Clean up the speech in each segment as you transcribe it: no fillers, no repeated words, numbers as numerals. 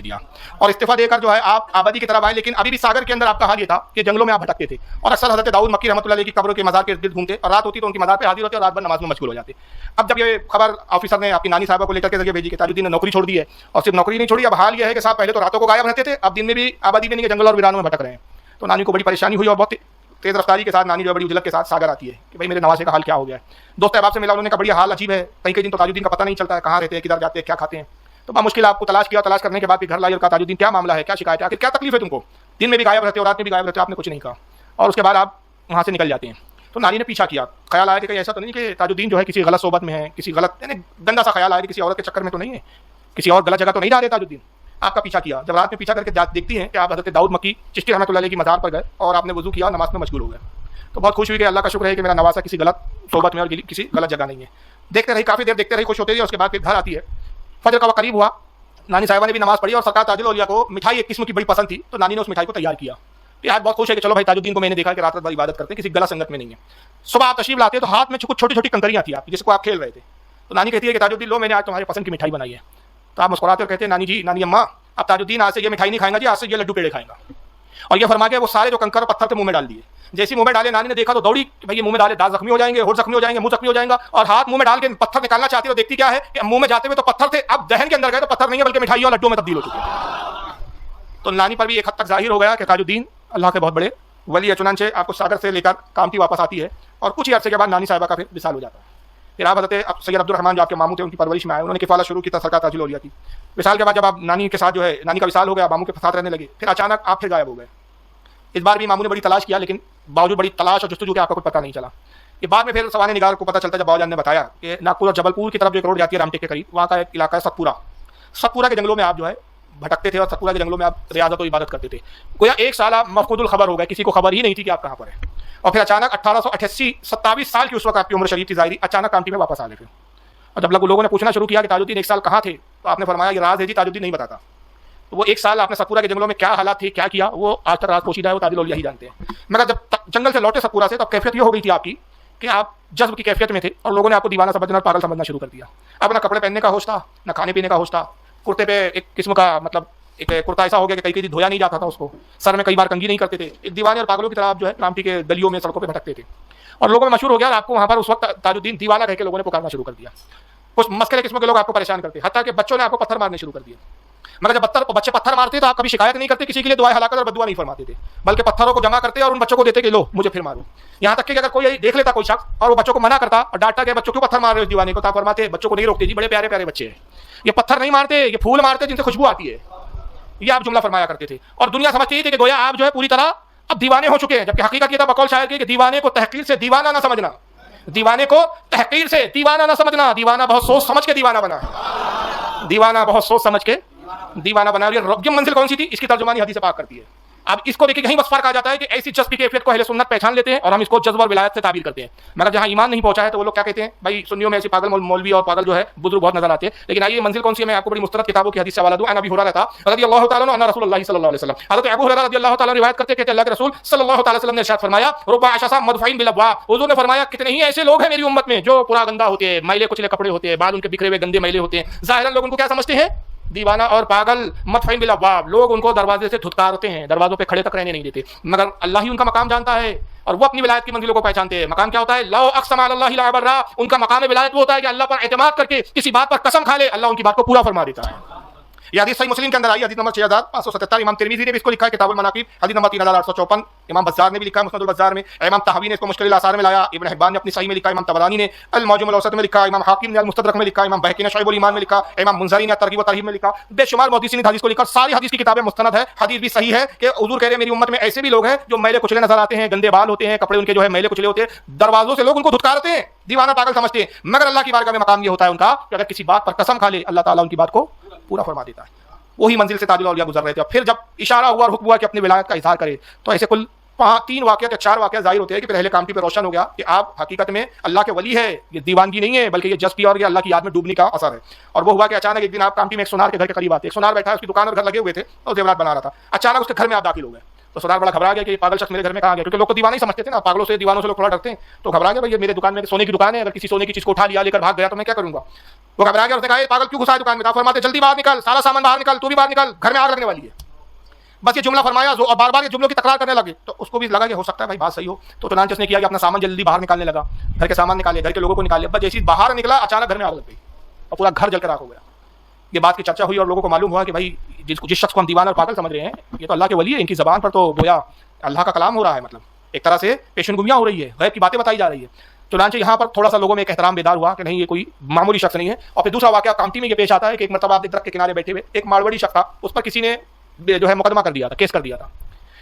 दिया और इस्तीफा देकर जो है आप आबादी की तरफ आए। लेकिन अभी भी सागर के अंदर आपका हाल ये था कि जंगलों में आप भटकते थे और अक्सर हज़रत दाऊद मक्की रहमतुल्लाह अलैह की कब्रों के मज़ार के इर्द गिर्द घूमते और रात होती तो उनकी मज़ार पे हाजिर होते और रात भर नमाज में मशगूल हो जाते। अब जब ये खबर ऑफिसर ने आपकी नानी साहबा को लेकर के जरिए भेजी कि ताजुद्दीन ने नौकरी छोड़ दी है, और सिर्फ नौकरी नहीं छोड़ी, अब हाल यह है कि साहब पहले तो रातों को गायब रहते थे, अब दिन में भी आबादी में नहीं, जंगल और वीरानों में भटक रहे हैं। तो नानी को बड़ी परेशानी हुई और बहुत तेज़ रफ्तारी के साथ नानी जो बड़ी उजलत के साथ सागर आती है कि भाई मेरे नवासे का हाल क्या हो गया है। दोस्त अहबाब से मिला, उन्होंने कहा बढ़िया हाल अजीब है, कई कई दिन तो ताजुद्दीन का पता नहीं चलता है, कहाँ रहते हैं, किधर जाते हैं, क्या खाते हैं। तो बड़ा मुश्किल आपको तलाश किया, तलाश करने के बाद फिर घर लाइए, कहा ताजुद्दीन क्या मामला है, क्या शिकायत है, आखिर क्या तकलीफ है तुमको, दिन में भी गायब रहते हो, रात में भी गायब रहते हो, आपने कुछ नहीं कहा और उसके बाद आप वहाँ से निकल जाते हैं। तो नानी ने पीछा किया, ख्याल आया कि कहीं ऐसा तो नहीं कि ताजुद्दीन जो है किसी गलत सोबत में है, किसी गलत यानी गंदा सा ख्याल आया कि किसी औरत के चक्कर में तो नहीं है, किसी और गलत जगह तो नहीं जा रहे ताजुद्दीन। आपका पीछा किया, जब रात में पीछा करके देखती हैं कि आप हज़रत दाऊद मक्की चिश्ती रहमतुल्लाह अलैह की मज़ार पर गए और आपने वजू किया, नमाज में मशगूल हो गए। तो बहुत खुश हुई कि अल्लाह का शुक्र है कि मेरा नवासा किसी गलत सोबत में और किसी गलत जगह नहीं है। देखते रही, काफ़ी देर देखते रही, खुश होते रही। उसके बाद फिर घर आती है, फजर का वक्त करीब हुआ, नानी साहिबा ने भी नमाज पढ़ी और सरकार ताजुल औलिया को मिठाई एक किस्म की बड़ी पसंद थी, तो नानी ने उस मिठाई को तैयार किया। तो आज बहुत खुश है कि चलो भाई ताजुद्दीन को मैंने देखा कि रात रात भर इबादत करते हैं, किसी गलत संगत में नहीं है। सुबह आप तशरीफ लाते हैं तो हाथ में कुछ छोटी छोटी कंकरियाँ थी आपकी, जिसको आप खेल रहे थे। तो नानी कहती है कि ताजुद्दीन लो, मैंने आज तुम्हारे पसंद की मिठाई बनाई है। तो आप मुस्कुराते और कहते हैं नानी जी, नानी अम्मा, अब ताजुद्दीन आज से ये मिठाई नहीं खाएंगा जी, आज से ये लड्डू पेड़े खाएंगा। और ये फरमा के वो सारे जो कंकर पत्थर थे मुंह में डाल दिए। जैसे मुंह में डाले, नानी ने देखा तो दौड़ी कि भाई ये मुंह में डाले दांत जख्मी हो जाएंगे, होठ जख्मी हो जाएंगे, मुंह जख्मी हो जाएगा, और हाथ मुंह में डाल के पत्थर निकालना चाहती है। तो देखती क्या है कि मुंह में जाते हुए तो पत्थर थे, अब दहन के अंदर गए तो पत्थर नहीं है बल्कि मिठाई और लड्डू में तब्दील हो चुके हैं। तो नानी पर भी एक हद तक जाहिर हो गया कि ताजुद्दीन अल्लाह के बहुत बड़े वली है। चुनांचे आपको सागर से लेकर कामती वापस आती है और कुछ ही अर्से के बाद नानी साहिबा का फिर विसाल हो जाता है। फिर आप हज़रत सैयद अब्दुल रहमान जो आपके मामू थे, उनकी परवरिश में आए, उन्होंने किफ़ाला शुरू की, सरकार ताजुल औलिया की। विसाल के बाद जब आप नानी के साथ जो है, नानी का विसाल हो गया, मामू के साथ रहने लगे, फिर अचानक आप फिर गायब हो गए। इस बार भी मामू ने बड़ी तलाश किया, लेकिन बावजूद बड़ी तलाश और जुस्तजू के आपका कुछ पता नहीं चला। ये बाद में फिर सवाने निगार को पता चलता जब बाबाजान ने बताया कि नागपुर और जबलपुर की तरफ जो एक रोड जाती है रामटेक के करीब, वहाँ का एक इलाका है सतपुरा। सतपुरा के जंगलों में आप जो है भटकते थे और सतपुरा के जंगलों में आप रियाजत और इबादत करते थे। गोया एक साल आप मफकूदुल खबर हो गए, किसी को खबर ही नहीं थी कि आप कहाँ पर हैं। और फिर अचानक 1888 27 साल की उस वक्त आपकी उम्र शरीफ थी ज़ाहिरी, अचानक कामटी में वापस आ गए थे। और जब लोगों ने पूछना शुरू किया कि ताजुद्दीन एक साल कहाँ थे, तो आपने फरमाया कि राज है जी, ताजुद्दीन नहीं बताता। तो वो एक साल आपने सतपुरा के जंगलों में क्या हालात थे, क्या किया, वो आज तक राज पोशीदा है, वो ताजुल औलिया ही जानते हैं। मगर जब जंगल से लौटे सतपुरा से, तो कैफियत ये हो गई थी आपकी कि आप जज्ब की कैफियत में थे और लोगों ने आपको दीवाना समझना और पागल समझना शुरू कर दिया। अब ना कपड़े पहनने का होश था, ना खाने पीने का होश था। कुर्ते पे एक किस्म का मतलब एक कुर्ता ऐसा हो गया कि कई दिन धोया नहीं जाता था उसको, सर में कई बार कंघी नहीं करते थे। एक दीवाने और पागलों की तरह आप जो है रामटी के गलियों में, सड़कों पर भटकते थे और लोगों में मशहूर हो गया। आपको वहाँ पर उस वक्त ताजुद्दीन दीवाना कह के लोगों ने पुकारना शुरू कर दिया। कुछ मस्करे किस्म के लोग आपको परेशान करते, हत्ता के बच्चों ने आपको पत्थर मारने शुरू कर दिए। मगर जब बच्चे पत्थर मारते तो आप कभी शिकायत नहीं करते, किसी के लिए दुआ हलाकत और बद्दुआ नहीं फरमाते थे, बल्कि पत्थरों को जमा करते और उन बच्चों को देते कि लो मुझे फिर मारो। यहाँ तक कि अगर कोई देख लेता कोई शख्स और वो बच्चों को मना करता और डांटता कि बच्चों क्यों पत्थर मार रहे हो इस दीवाने को, तो आप फरमाते बच्चों को नहीं रोकते जी, बड़े प्यारे प्यारे बच्चे हैं, ये पत्थर नहीं मारते, ये फूल मारते जिनसे खुशबू आती है। ये आप जुमला फरमाया करते थे और दुनिया समझती थी कि गोया आप जो है पूरी तरह अब दीवाने हो चुके हैं। जबकि हकीकत ये था बकौल शायर की कि दीवाने को तहकीर से दीवाना ना समझना, दीवाने को तहकीर से दीवाना ना समझना। दीवाना बहुत सोच समझ के दीवाना बना, दीवाना बहुत सोच समझ के दीवाना बना। ये रब्यम मंजिल कौन सी थी, इसकी तर्जुमानी हदीस पाक करती है। अब इसको देखिए, यहीं बस फर्क आ जाता है कि ऐसी जज्ब की कैफियत को अहले सुन्नत पहचान लेते हैं और हम इसको जज्ब और विलायत से ताबीर करते हैं। मगर जहां ईमान नहीं पहुंचा है तो वो लोग क्या कहते हैं, भाई सुन्नियों में ऐसे पागल मौलवी और पागल जो है बुजुर्ग बहुत नजर आते हैं। लेकिन आइए मंजिल कौन सी है, मैं आपको बड़ी मुस्तरद किताबों की हदीस से हवाला दूं। अन अबी हुरैरा था रज़ियल्लाहु तआला अन्हु रसूलुल्लाह सल्लल्लाहु अलैहि वसल्लम, हज़रत अबू हुरैरा रज़ियल्लाहु तआला रिवायत करते हैं कि अल्लाह के रसूल सल्लल्लाहु अलैहि वसल्लम ने इरशाद फरमाया, रुब्बा अशसा मदफइन बिल अब्वाब, हुजूर ने फरमाया कितने ही ऐसे लोग हैं मेरी उम्मत में जो पूरा गंदा होते हैं, मैले कुचले कपड़े होते हैं, बाल उनके बिखरे हुए गंदे मैले होते हैं। ज़ाहिरन लोग उनको क्या समझते हैं, दीवाना और पागल। मदफइन बिल अब्वाब, लोग उनको दरवाजे से धुतकारते हैं, दरवाजों पे खड़े तक रहने नहीं देते। मगर अल्लाह ही उनका मकाम जानता है और वो अपनी विलायत की मंजिलों को पहचानते हैं। मकाम क्या होता है, लौ अक़सम अल्लाह ला अबर्रा, उनका मकाम विलायत वो होता है कि अल्लाह पर एतमाद करके किसी बात पर कसम खा ले, अल्लाह उनकी बात को पूरा फरमा देता है। यह हदीस सही मुस्लिम के अंदर आई, हदीस नंबर 6577। इमाम तिरमिज़ी ने भी इसको लिखा है किताबुल मनाक़िब, हदीस नंबर 3854। इमाम बज़्ज़ार ने भी लिखा है मुस्नदुल बज़्ज़ार में, इमाम तहवी ने इसको मुश्किल आसार में लाया, इब्न हिब्बान ने अपनी सही में लिखा, इमाम तबरानी ने अल मौजम अल औसत में लिखा, इमाम हाकिम ने अल मुस्तदरक में लिखा, इमाम बहकी ने शुअबुल ईमान में लिखा, इमाम मुंज़री ने तरगीब व तरहीब में लिखा। बेशुमार मुहद्दिसीन ने हदीस को लिखा, सारी हदीस की किताबें मुस्तनद है। हदीस भी सही है कि हुजूर कह रहे हैं मेरी उम्मत में ऐसे भी लोग हैं जो मैले कुचले नजर आते हैं, गंदे बाल होते हैं, कपड़े उनके जो है मैले कुचले होते हैं, दरवाजों से लोग उनको धुतकारते हैं, दीवाना पागल समझते हैं। मगर अल्लाह की बारगाह में मकाम ये होता है उनका कि अगर किसी बात पर कसम खा ले, अल्लाह ताला उनकी बात को पूरा फरमा देता है। वही मंजिल से ताजुल औलिया गुजर रहे थे। फिर जब इशारा हुआ और हुक्म हुआ कि अपनी विलायत का इजहार करे, तो ऐसे कुल 3 वाक़यात या 4 वाक़यात ज़ाहिर होते हैं कि पहले कामटी पर रोशन हो गया कि आप हकीकत में अल्लाह के वली है। ये दीवानगी नहीं है बल्कि ये जज्ब और ये अल्लाह की याद में डूबने का असर है। और वो हुआ कि अचानक एक दिन आप कामटी में एक सुनार के घर के करीब आते, एक सुनार बैठा है, उसकी दुकान और घर लगे हुए थे और जेवरात बना रहा था। अचानक उसके घर में आप दाखिल हो गए। तो सरदार बड़ा घबरा गया कि पागल शख्स मेरे घर में कहाँ गया, क्योंकि लोग तो दीवाने ही समझते थे ना, पागलों से दीवानों से लोग थोड़ा डरते हैं। तो घबरा गया, भाई ये मेरे दुकान में सोने की दुकान है, अगर किसी सोने की चीज को उठा लिया लेकर भाग गया तो मैं क्या करूंगा। वो घबरा गया, उसने कहा पागल क्यों घुसा है दुकान में। तो फरमाते जल्दी बाहर निकल, सारा सामान बाहर निकल, तू भी बाहर निकल, घर में आग लगने वाली है। बस ये जुमला फरमाया और बार बार ये जुमलों की तकरार करने लगे। तो उसको भी लगा कि हो सकता है भाई बात सही हो। तो चुनांचे उसने किया कि अपना सामान जल्दी बाहर निकालने लगा, घर के सामान निकाले, घर के लोगों को निकाले। बस जैसे बाहर निकला अचानक घर में आग लग गई और पूरा घर जलकर राख हो गया। ये बात की चर्चा हुई और लोगों को मालूम हुआ कि भाई जिस शख्स को हम दीवाना और पागल समझ रहे हैं ये तो अल्लाह के वली है, इनकी ज़बान पर तो गोया अल्लाह का कलाम हो रहा है, मतलब एक तरह से पेशनगुइयाँ हो रही है, गैब की बातें बताई जा रही है। चुनांचे यहाँ पर थोड़ा सा लोगों में एक एहतराम बेदार हुआ कि नहीं ये कोई मामूली शख्स नहीं है। और फिर दूसरा वाक़या कामटी में ये पेश आता है कि एक मरतबा आप दरख्त के किनारे बैठे हुए एक मारवाड़ी शख्स था, उस पर किसी ने जो है मुकदमा कर दिया था, केस कर दिया था।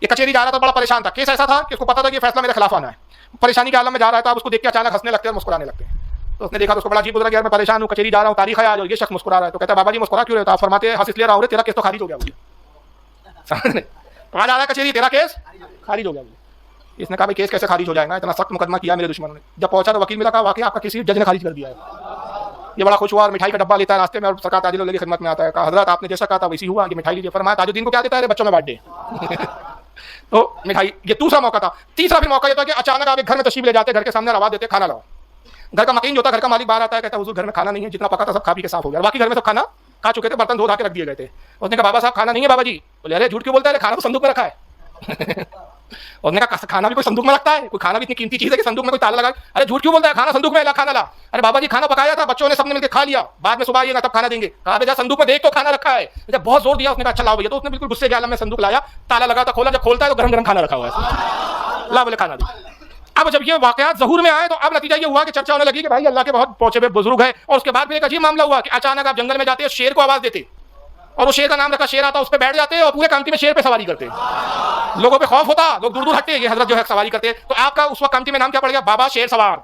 ये कचहरी जा रहा था, बड़ा परेशान था। केस ऐसा था कि उसको पता था कि फैसला मेरे खिलाफ आना है, परेशानी के आलम में जा रहा था। अब उसको देख के अचानक हंसने लगते हैं और मुस्कुराने लगते हैं। तो उसने देखा तो उसको बड़ा अजीब गुजरा कि यार मैं परेशान हूँ, कचहरी जा रहा हूँ, तारीख है आज, और ये शख्स मुस्कुरा रहा है। तो कहता है बाबा जी मुस्कुरा क्यों रहता। आप फरमाते हैं हंस इसलिए रहा हूँ तेरा केस तो खारिज हो गया मुझे। कहा जा रहा है कचहरी तेरा केस खारिज हो गया मुझे। इसने कहा भाई केस कैसे खारिज हो जाएगा, इतना सख्त मुकदमा किया मेरे दुश्मनों ने। जब पहुंचा तो वकील मिला, कहा वाकई आपका किसी जज ने खारिज कर दिया है। ये बड़ा खुश हुआ और मिठाई का डब्बा लेता है रास्ते में और सरकार ताजुद्दीन की खिदमत में आता है। कहा हजरत आपने जैसा कहा था वैसी हुआ, ये मिठाई लीजिए। फरमाया ताजुद्दीन को क्या देता है, बच्चों में बांट दे। तो मिठाई, ये दूसरा मौका था। तीसरा फिर मौका ये था कि अचानक आप एक घर में तशरीफ ले जाते, घर के सामने आवाज देते खाना लाओ। घर का मकीन जो होता है, घर का मालिक बाहर आता है, कहता है हुजूर घर में खाना नहीं है, जितना पका था सब खा पी के साफ हो गया। बाकी घर में सब खाना खा चुके थे, बर्तन धो धा के रख दिए गए थे। उसने कहा बाबा साहब खाना नहीं है। बाबा जी बोले अरे झूठ क्यों बोलता है, खाना तो संदूक में रखा है। उसने कहा खाना भी कोई संदूक में रखता है, कोई खाना भी इतनी कीमती चीज है कि संदूक में कोई ताला लगा। अरे झूठ क्यों बोलता है, खाना संदूक में ला, खाना ला। अरे बाबा जी खाना पकाया था, बच्चों ने सबने मिलकर खा लिया, बाद में सुबह आइएगा तब खाना देंगे। कहा बेटा संदूक में देख तो खाना रखा है। जब बहुत जोर दिया उसने कहा अच्छा लाओ भैया। तो उसने बिल्कुल गुस्से के आलम में संदूक लाया, ताला लगा था, खोला, जब खोलता है तो गरम गरम खाना रखा हुआ है। ला बोले खाना दे। अब जब ये वाकयात ज़हूर में आए तो अब नतीजा ये हुआ कि चर्चा होने लगी कि भाई अल्लाह के बहुत पहुंचे हुए बुजुर्ग है। और उसके बाद फिर एक अजीब मामला हुआ कि अचानक आप जंगल में जाते, शेर को आवाज देते और वो शेर का नाम रखा, शेर आता, उस पर बैठ जाते और पूरे कामती में शेर पे सवारी करते। लोगों पे खौफ होता, लोग दूर दूर हटते, ये हजरत जो है सवारी करते। तो आपका उस वक्त कामती में नाम क्या पड़ गया, बाबा शेर सवार।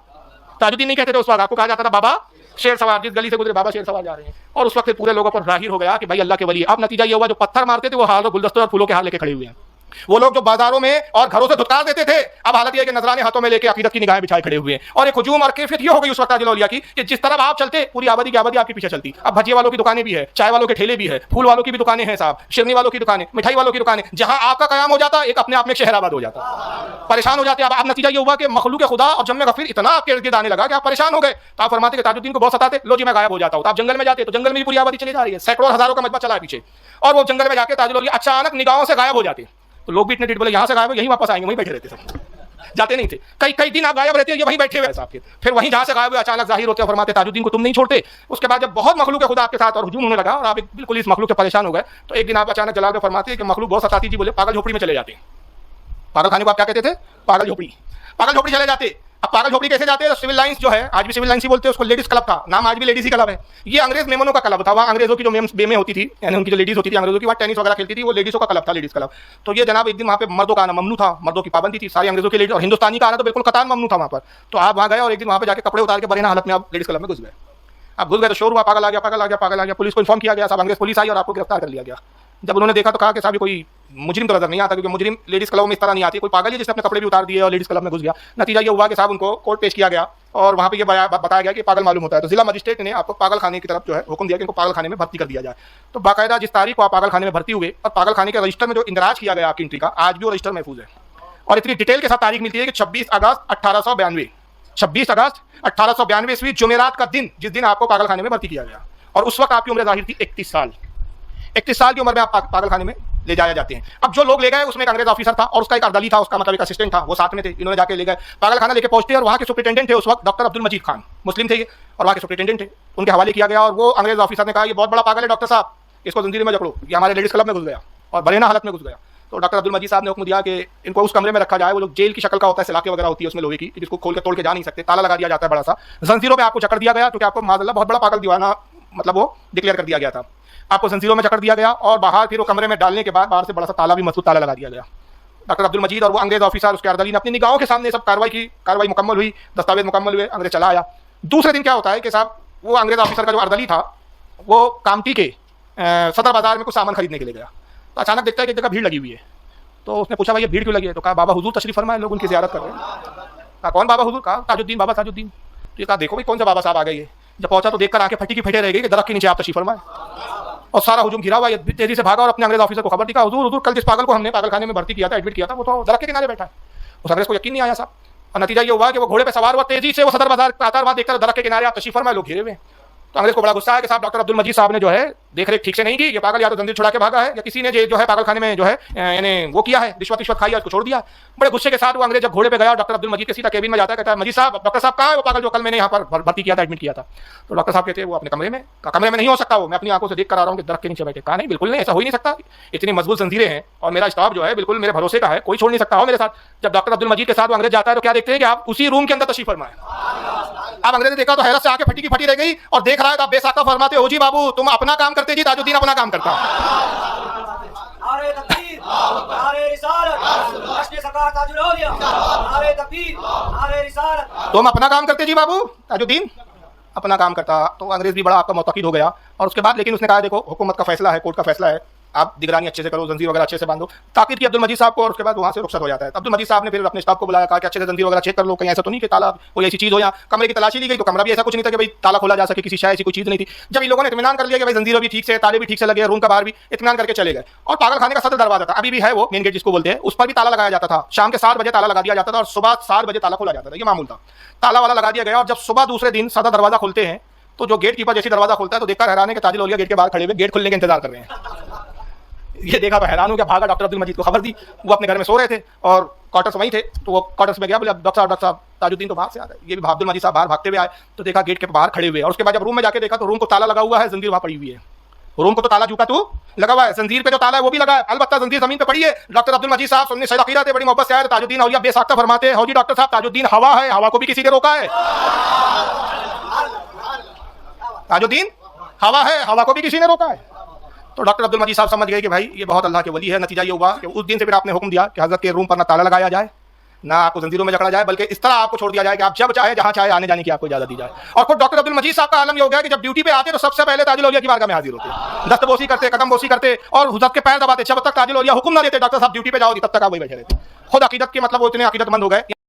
ताजुद्दीन नहीं कहते थे उस वक्त, आपको कहा जाता था बाबा शेर सवार। जिस गली से गुजरे बाबा शेर सवार जा रहे हैं। और उस वक्त पूरे लोगों पर जाहिर हो गया कि भाई अल्लाह के वली। अब नतीजा ये हुआ जो पत्थर मारते थे वो हार गुलदस्तों और फूलों के हार लेके खड़े हुए हैं। वो लोग जो बाजारों में और घरों से धुतकार देते थे, अब हालत यह कि नजराने हाथों में लेके अकीदत की निगाहें बिछाए खड़े हुए हैं। और एक हुजूम और कैफियत ये हो गई उस वक्त ताजुल औलिया की कि जिस तरफ आप चलते पूरी आबादी की आबादी आपके पीछे चलती। अब भजिए वालों की दुकानें भी है, चाय वालों के ठेले भी है, फूल वालों की भी दुकानें हैं साहब, शिरनी वालों की दुकानें, मिठाई वालों की दुकानें। जहां आपका कयाम हो जाता एक अपने आप में शहर आबाद हो जाता। परेशान हो जाते। अब नतीजा ये हुआ कि मखलूक खुदा और जम्मे गफीर इतना आपके इर्द गिर्द आने लगा कि आप परेशान हो गए। तो आप फरमाते कि ताजुद्दीन को बहुत सताते, लो जी मैं गायब हो जाता हूँ। तो आप जंगल में जाते तो जंगल में भी पूरी आबादी चली जा रही है, सैकड़ों हजारों का मजबा चला है पीछे। और वो जंगल में जाके ताजुल औलिया अचानक निगाहों से गायब हो जाते। तो लोग भी इतने डिट बोले यहाँ से गायब हो, यहीं वापस आएंगे, वहीं बैठे रहते सब, जाते नहीं थे। कई दिन आप गायब रहते हैं, ये वहीं बैठे हुए साहब के। फिर वहीं जहाँ से गायब हुए अचानक जाहिर होते हैं, फरमाते ताजुद्दीन को तुम नहीं छोड़ते। उसके बाद जब बहुत मखलूक खुदा आपके साथ और हुजूम होने लगा और आप बिल्कुल इस मखलूक से परेशान हो गए, तो एक दिन आप अचानक जलाल में फरमाते हैं कि मखलूक बहुत सताती जी, बोले पागल झोपड़ी में चले जाते। पागल खाने को आप क्या कहते थे, पागल झोपड़ी। पागल झोपड़ी चले जाते। अब पागल झोपड़ी कैसे जाते हैं, सिविल लाइंस जो है आज भी सिविल लाइंस ही बोलते हैं उसको, लेडीज क्लब था नाम, आज भी लेडीज ही क्लब है। ये अंग्रेज मेमनों का क्लब था। वहाँ अंग्रेजों की जो बेमें होती थी, यानी उनकी जो लेडीज होती थी अंग्रेजों की, वहाँ टेनिस वगैरह खेलती थी, वो लेडीजों का क्लब था, लेडीज क्लब। तो ये जनाब एक दिन वहाँ पे मर्दों का आना ममनू था, मर्दों की पाबंदी थी, सारी अंग्रेजों की लेडीज, और हिंदुस्तानी का आना तो बिल्कुल कतान ममनू था वहाँ पर। तो आप वहाँ गए और एक दिन वहाँ पे जाके कपड़े उतार के बरेना हालत में आप लेडीज क्लब में घुस गए। आप घुस गए तो शोर हुआ, पागल आ गया, पागल आ गया, पागल आ गया। पुलिस को इन्फॉर्म किया गया, सब अंग्रेज पुलिस आई और आपको गिरफ्तार कर लिया गया। जब उन्होंने देखा तो कहा कि साहब कोई मुजरिम तो नजर नहीं आता, क्योंकि मुजरिम लेडीज क्लब में इस तरह नहीं आती, कोई पागल है जिसने अपने कपड़े भी उतार दिए और लेडीज क्लब में घुस गया। नतीजा ये हुआ कि साहब उनको कोर्ट पेश किया गया और वहाँ पे ये बताया गया कि पागल मालूम होता है। तो जिला मजिस्ट्रेट ने आपको पागल खाने की तरफ जो है हुक्म दिया कि इनको पागल खाने में भर्ती कर दिया जाए। तो बाकायदा जिस तारीख को आप पागल खाने में भर्ती हुए और पागल खाने के रजिस्टर में जो इंदराज किया गया आपकी एंट्री का, आज भी वो रजिस्टर महफूज है। और इतनी डिटेल के साथ तारीख मिलती है कि 26 अगस्त 1892, 26 अगस्त 1892 ईस्वी जुमेरात का दिन, जिस दिन आपको पागल खाने में भर्ती किया गया। और उस वक्त आपकी उम्र जाहिर थी 31 साल। 31 साल की उम्र में आप पागल खाने में ले जाया जाते हैं। अब जो लोग ले गए उसमें एक अंग्रेज ऑफिसर था और उसका एक अर्दली था, उसका मतलब एक असिस्टेंट था, वो साथ में थे। इन्होंने जाके ले गए पागल खाना, लेके पहुंचते और वहाँ के सुप्रिटेंडेंट थे उस वक्त डॉक्टर अब्दुल मजीद खान, मुस्लिम थे ये, और वहाँ के सुप्रिटेंडेंट थे। उनके हवाले किया गया और वो अंग्रेज ऑफिसर ने कहा ये बहुत बड़ा पागल है डॉक्टर साहब, इसको जंजीर में जकड़ो, ये हमारे लेडीज क्लब में घुस गया और बरेना हालत में घुस गया। तो डॉक्टर अब्दुल मजीद साहब ने हुक्म दिया कि इनको उस कमरे में रखा जाए, वो लोग जेल की शक्ल का होता है, सलाखें वगैरह होती है उसमें लोहे की, जिसको खोल के तोड़ के जा नहीं सकते, ताला लगा दिया जाता है बड़ा सा, जंजीरों में आपको जकड़ दिया गया क्योंकि आपको माज़अल्लाह बहुत बड़ा पागल दीवाना मतलब वो डिक्लेयर कर दिया गया था। आपको जंजीरों में जकड़ दिया गया और बाहर फिर वो कमरे में डालने के बाद बाहर से बड़ा सा ताला भी मजबूत ताला लगा दिया गया। डॉक्टर अब्दुल मजीद और वो अंग्रेज ऑफिसर उसके अर्दली ने अपनी निगाहों के सामने सब कार्रवाई मुकम्मल हुई, दस्तावेज मुकम्मल हुए, अंग्रेज चला आया। दूसरे दिन क्या होता है कि साहब वो अंग्रेज ऑफिसर का जो अर्दली था वो कामटी के सदर बाजार में कुछ सामान खरीदने के लिए गया। तो अचानक देखता है कि एक जगह भीड़ लगी हुई है। तो उसने पूछा भाई ये भीड़ क्यों लगी है? तो कहा बाबा हुजूर तशरीफ फरमाए, लोग उनकी ज़ियारत कर रहे हैं। कहा कौन बाबा हुजूर? कहा ताजुद्दीन, बाबा ताजुद्दीन। तो ये कहा देखो भाई कौन सा बाबा साहब आ गए। जब पहुंचा तो देखकर आंखें फटी की फटे रह गई कि दरख्त के नीचे आप तशरीफ फरमाए। और सारा हुजूम घिरा हुआ, ये तेजी से भागा और अपने अंग्रेज ऑफिसर को खबर दी, हुजूर हुजूर कल जिस पागल को हमने पागलखाने में भर्ती किया था, एडमिट किया था, वो तो दरख्त के किनारे बैठा है। उस अंग्रेज को यकीन नहीं आया साहब, और नतीजा ये हुआ कि वो घोड़े पे सवार हुआ, तेजी से वो सदर बाजार आता है, वहां देखकर दरख्त के किनारे आप तशरीफ फरमाए, लोग घिरे हुए हैं। तो अंग्रेज को बड़ा गुस्सा है कि साहब डॉक्टर अब्दुल मजीद साहब ने जो है देख रेख ठीक से नहीं की, ये पागल या तो जंजीर छुड़ा के भागा है या किसी ने जो है पागलखाने में जो है यानी वो किया है, रिश्वत खाई है, उसको छोड़ दिया। बड़े गुस्से के साथ वो अंग्रेज जब घोड़े पे गया, डॉक्टर अब्दुल मजीद के सीधा केबिन में जाता है, कहता है मजीद साहब, डॉक्टर साहब कहाँ है वो पागल जो कल मैंने यहाँ पर भर्ती किया था, एडमिट किया था? तो डॉक्टर साहब कहते हैं वो अपने कमरे में। कमरे में नहीं हो सकता, वो मैं अपनी आंखों से देख कर आ रहा हूँ कि दरख्त के नीचे बैठे। कहा नहीं, बिल्कुल नहीं, ऐसा हो ही नहीं सकता, इतनी मजबूत जंजीरें हैं और मेरा स्टाफ जो है बिल्कुल मेरे भरोसे का है, कोई छोड़ नहीं सकता हो मेरे साथ। जब डॉक्टर अब्दुल मजीद के साथ वो अंग्रेज जाता है तो क्या देखते हैं कि आप उसी रूम के अंदर तशरीफ फरमाए। अब अंग्रेज ने देखा तो हैरत से आंखें फटी की फटी रह गई और देख रहा है तो आप बेसाख्ता फरमाते हो, जी बाबू तुम अपना काम करते जी, ताजुद्दीन अपना काम करता। नारे तकबीर, नारे रिसालत, अश्क सकार ताजुल औलिया, नारे तकबीर, नारे रिसालत। तुम अपना काम करते जी बाबू, ताजुद्दीन अपना काम करता। तो अंग्रेज भी बड़ा आपका मुतक़िद हो गया और उसके बाद लेकिन उसने कहा देखो हुकूमत का फैसला है, कोर्ट का फैसला है, आप निगरानी अच्छे से करो, जंजीर वगैरह अच्छे से बांधो। ताकीद की अब्दुल मजीद साहब को और उसके बाद वहाँ से रुखसत हो जाता है। अब्दुल मजीद साहब ने फिर अपने स्टाफ को बुलाया, कहा कि अच्छे से जंजीर वगैरह चेक कर लो, कहीं ऐसा तो नहीं कि ताला कोई ऐसी चीज़ हो। यहाँ कमरे की तलाशी ली गई तो कमरा भी ऐसा कुछ नहीं था कि भाई ताला खोला जा सके, किसी शायद ऐसी कोई चीज़ नहीं थी। जब इन लोगों ने इत्मीनान कर लिया कि भाई जंजीर भी ठीक से, ताले भी ठीक से लगे, रूम का बाहर भी इत्मीनान करके चले गए। और पागलखाने का सदर दरवाजा था, अभी भी है वो मेन गेट जिसको बोलते हैं, उस पर भी ताला लगाया जाता था। शाम के 7 बजे ताला लगा दिया जाता था और सुबह 7 बजे ताला खोला जाता था, ये मामूल था। ताला वाला लगा दिया गया और जब सुबह दूसरे दिन सदर दरवाजा खोलते हैं तो जो गेट कीपर जैसे दरवाजा खोलता है तो देखकर हैरान है कि ताजुल औलिया गेट के बाहर खड़े हुए गेट खुलने का इंतजार कर रहे हैं। ये देखा तो हैरान हो गया, भागा, डॉक्टर अब्दुल मजीद को खबर दी। वो अपने घर में सो रहे थे और क्वार्टर्स वहीं थे, तो वो क्वार्टर्स में गया, बोले डॉक्टर साहब ताजुद्दीन तो बाहर से आ रहा है। ये भी अब्दुल मजीद साहब बाहर भागते हुए आए तो देखा गेट के बाहर खड़े हुए और उसके बाद जब रूम में जाके देखा तो रूम को ताला लगा हुआ है, जंजीर वहां पड़ी हुई है। रूम को तो ताला झूठा तू लगा हुआ है, जंजीर पे जो ताला है वो भी लगा है, अलबत्ता जंजीर जमीन पे पड़ी है। डॉक्टर अब्दुल मजीद साहब सुनने सही अकीदत है, बड़ी मोहब्बत से आए। ताजुद्दीन औलिया बेसाख्ता फरमाते हैं, हो जी डॉक्टर साहब ताजुद्दीन हवा है, हवा को भी किसी ने रोका है। ताजुद्दीन हवा है, हवा को भी किसी ने रोका है। तो डॉक्टर अब्दुल मजीद साहब समझ गए कि भाई ये बहुत अल्लाह के वली है। नतीजा ये हुआ कि उस दिन से फिर आपने हुक्म दिया कि हजरत के रूम पर ना ताला लगाया जाए, ना आपको जंजीरों में जकड़ा जाए, बल्कि इस तरह आपको छोड़ दिया जाए कि आप जब चाहे जहां चाहे आने जाने की आपको इजाजत दी जाए। और खुद डॉक्टर अब्दुल मजीद साहब का आलम ये हो गया कि जब ड्यूटी पे आते तो सबसे पहले ताजुल औलिया की बारगाह में हाजिर होते, दस्तबोसी करते, कदम बोसी करते और हुजूर के पैर दबाते। जब तक ताजुल औलिया हुक्म ना देते डॉक्टर साहब ड्यूटी पे जाओ, तब तक आप वही बैठे रहते। खुद अकीदत के मतलब वो इतने अकीदतमंद हो गए।